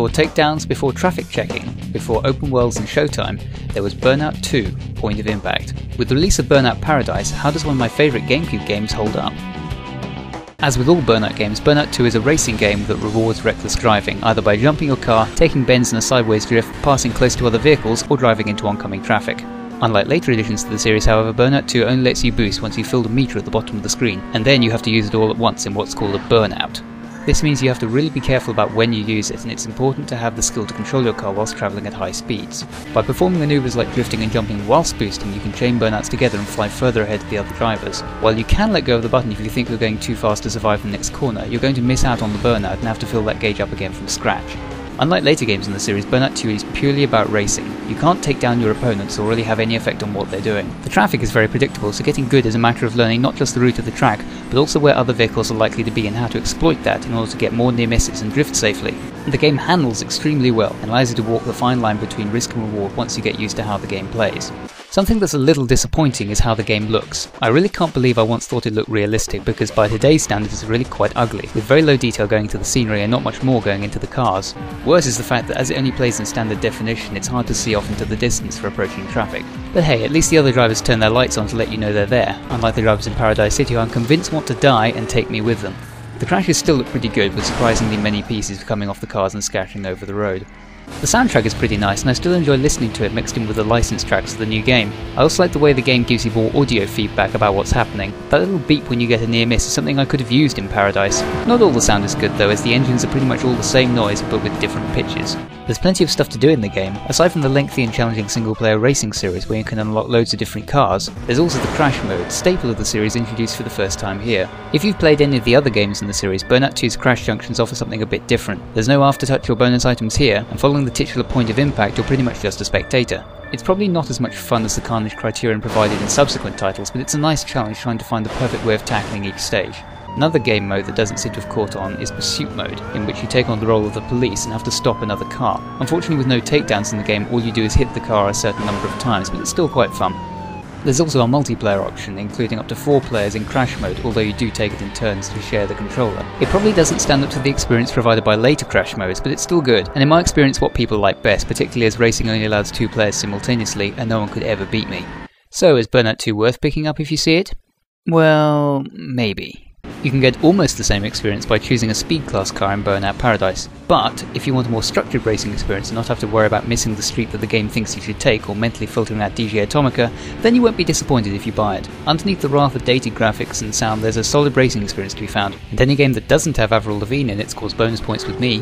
Before takedowns, before traffic checking, before open worlds and showtime, there was Burnout 2, Point of Impact. With the release of Burnout Paradise, how does one of my favourite GameCube games hold up? As with all Burnout games, Burnout 2 is a racing game that rewards reckless driving, either by jumping your car, taking bends in a sideways drift, passing close to other vehicles, or driving into oncoming traffic. Unlike later editions to the series, however, Burnout 2 only lets you boost once you've filled a meter at the bottom of the screen, and then you have to use it all at once in what's called a burnout. This means you have to really be careful about when you use it, and it's important to have the skill to control your car whilst travelling at high speeds. By performing manoeuvres like drifting and jumping whilst boosting, you can chain burnouts together and fly further ahead of the other drivers. While you can let go of the button if you think you're going too fast to survive the next corner, you're going to miss out on the burnout and have to fill that gauge up again from scratch. Unlike later games in the series, Burnout 2 is purely about racing. You can't take down your opponents or really have any effect on what they're doing. The traffic is very predictable, so getting good is a matter of learning not just the route of the track, but also where other vehicles are likely to be and how to exploit that in order to get more near misses and drift safely. The game handles extremely well and allows you to walk the fine line between risk and reward once you get used to how the game plays. Something that's a little disappointing is how the game looks. I really can't believe I once thought it looked realistic, because by today's standards it's really quite ugly, with very low detail going into the scenery and not much more going into the cars. Worse is the fact that as it only plays in standard definition, it's hard to see off into the distance for approaching traffic. But hey, at least the other drivers turn their lights on to let you know they're there, unlike the drivers in Paradise City who I'm convinced want to die and take me with them. The crashes still look pretty good, with surprisingly many pieces coming off the cars and scattering over the road. The soundtrack is pretty nice, and I still enjoy listening to it mixed in with the licensed tracks of the new game. I also like the way the game gives you more audio feedback about what's happening. That little beep when you get a near miss is something I could have used in Paradise. Not all the sound is good though, as the engines are pretty much all the same noise but with different pitches. There's plenty of stuff to do in the game. Aside from the lengthy and challenging single-player racing series where you can unlock loads of different cars, there's also the crash mode, staple of the series introduced for the first time here. If you've played any of the other games in the series, Burnout 2's crash junctions offer something a bit different. There's no aftertouch or bonus items here, and following the titular Point of Impact, you're pretty much just a spectator. It's probably not as much fun as the carnage criterion provided in subsequent titles, but it's a nice challenge trying to find the perfect way of tackling each stage. Another game mode that doesn't seem to have caught on is Pursuit Mode, in which you take on the role of the police and have to stop another car. Unfortunately, with no takedowns in the game, all you do is hit the car a certain number of times, but it's still quite fun. There's also a multiplayer option, including up to 4 players in Crash Mode, although you do take it in turns to share the controller. It probably doesn't stand up to the experience provided by later Crash Modes, but it's still good, and in my experience what people like best, particularly as racing only allows 2 players simultaneously, and no one could ever beat me. So is Burnout 2 worth picking up if you see it? Well, maybe. You can get almost the same experience by choosing a speed class car in Burnout Paradise, but if you want a more structured racing experience and not have to worry about missing the street that the game thinks you should take or mentally filtering out DJ Atomica, then you won't be disappointed if you buy it. Underneath the rather dated graphics and sound, there's a solid racing experience to be found, and any game that doesn't have Avril Lavigne in it scores bonus points with me.